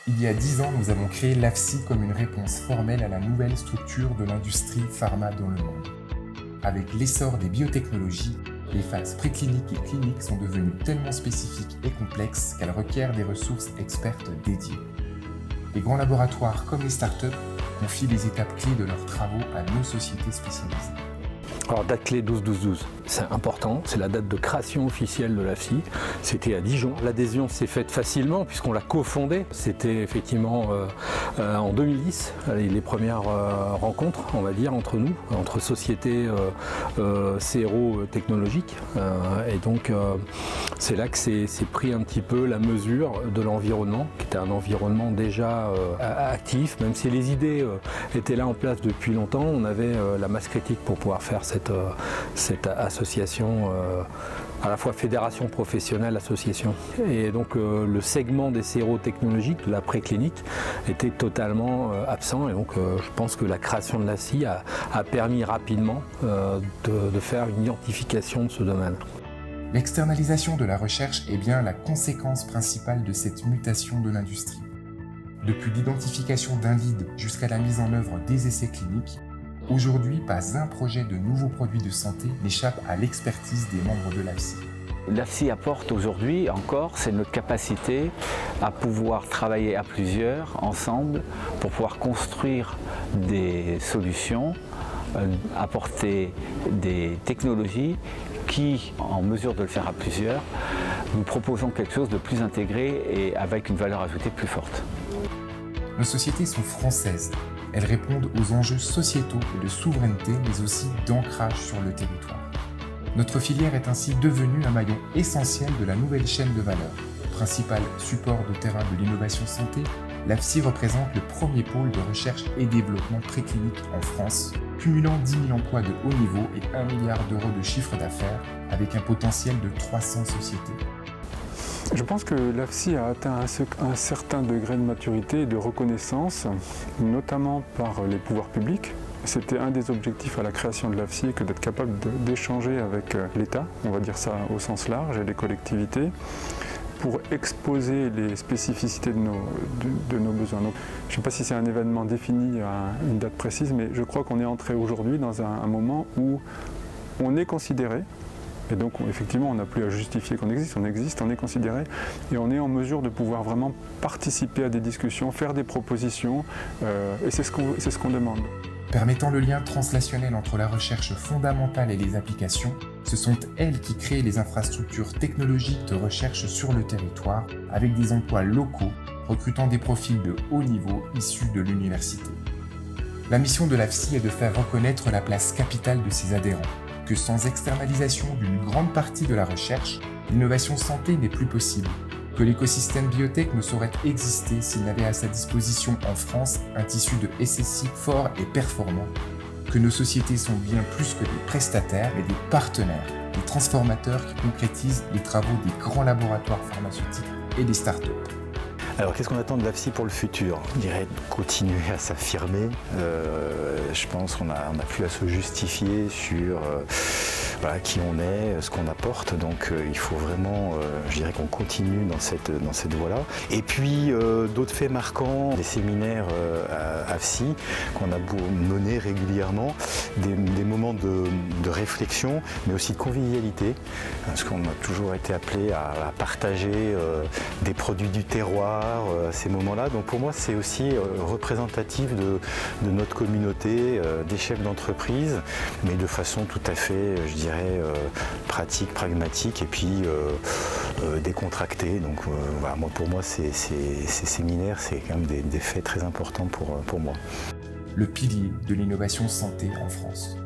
Il y a 10 ans, nous avons créé l'AFSI comme une réponse formelle à la nouvelle structure de l'industrie pharma dans le monde. Avec l'essor des biotechnologies, les phases précliniques et cliniques sont devenues tellement spécifiques et complexes qu'elles requièrent des ressources expertes dédiées. Les grands laboratoires comme les startups confient les étapes clés de leurs travaux à nos sociétés spécialisées. Alors date clé 12-12-12, c'est important, c'est la date de création officielle de l'AFSI, c'était à Dijon. L'adhésion s'est faite facilement puisqu'on l'a cofondée, c'était effectivement en 2010, les premières rencontres, on va dire, entre nous, entre sociétés CRO technologiques. Et donc c'est là que c'est pris un petit peu la mesure de l'environnement, qui était un environnement déjà actif, même si les idées étaient là en place depuis longtemps, on avait la masse critique pour pouvoir faire cette association, à la fois fédération professionnelle, association. Et donc le segment des CRO technologiques, de la préclinique, était totalement absent. Et donc je pense que la création de l'AFSI a permis rapidement de faire une identification de ce domaine. L'externalisation de la recherche est bien la conséquence principale de cette mutation de l'industrie. Depuis l'identification d'un lead jusqu'à la mise en œuvre des essais cliniques, aujourd'hui, pas un projet de nouveaux produits de santé n'échappe à l'expertise des membres de l'AFSI. L'AFSI apporte aujourd'hui encore, c'est notre capacité à pouvoir travailler à plusieurs, ensemble, pour pouvoir construire des solutions, apporter des technologies qui, en mesure de le faire à plusieurs, nous proposons quelque chose de plus intégré et avec une valeur ajoutée plus forte. Nos sociétés sont françaises. Elles répondent aux enjeux sociétaux et de souveraineté, mais aussi d'ancrage sur le territoire. Notre filière est ainsi devenue un maillon essentiel de la nouvelle chaîne de valeur. Principal support de terrain de l'innovation santé, l'AFSI représente le premier pôle de recherche et développement préclinique en France, cumulant 10 000 emplois de haut niveau et 1 milliard d'euros de chiffre d'affaires, avec un potentiel de 300 sociétés. Je pense que l'AFSI a atteint un certain degré de maturité et de reconnaissance, notamment par les pouvoirs publics. C'était un des objectifs à la création de l'AFSI que d'être capable d'échanger avec l'État, on va dire ça au sens large, et les collectivités, pour exposer les spécificités de nos besoins. Donc, je ne sais pas si c'est un événement défini à une date précise, mais je crois qu'on est entré aujourd'hui dans un moment où on est considéré. Et donc, effectivement, on n'a plus à justifier qu'on existe, on est considéré et on est en mesure de pouvoir vraiment participer à des discussions, faire des propositions et c'est ce qu'on demande. Permettant le lien translationnel entre la recherche fondamentale et les applications, ce sont elles qui créent les infrastructures technologiques de recherche sur le territoire avec des emplois locaux, recrutant des profils de haut niveau issus de l'université. La mission de l'AFSI est de faire reconnaître la place capitale de ses adhérents, que sans externalisation d'une grande partie de la recherche, l'innovation santé n'est plus possible, que l'écosystème biotech ne saurait exister s'il n'avait à sa disposition en France un tissu de SSI fort et performant, que nos sociétés sont bien plus que des prestataires mais des partenaires, des transformateurs qui concrétisent les travaux des grands laboratoires pharmaceutiques et des startups. Alors qu'est-ce qu'on attend de l'AFSI pour le futur? Je dirais continuer à s'affirmer. Je pense qu'on n'a plus à se justifier sur voilà, qui on est, ce qu'on apporte. Donc il faut vraiment, je dirais qu'on continue dans cette voie-là. Et puis d'autres faits marquants, des séminaires AFSI qu'on a menés régulièrement, des moments de réflexion, mais aussi de convivialité, parce qu'on a toujours été appelé à partager des produits du terroir, ces moments-là. Donc pour moi, c'est aussi représentatif de notre communauté, des chefs d'entreprise, mais de façon tout à fait, je dirais, pratique, pragmatique et puis décontractée. Donc voilà, pour moi, ces séminaires, c'est quand même des faits très importants pour moi. Le pilier de l'innovation santé en France.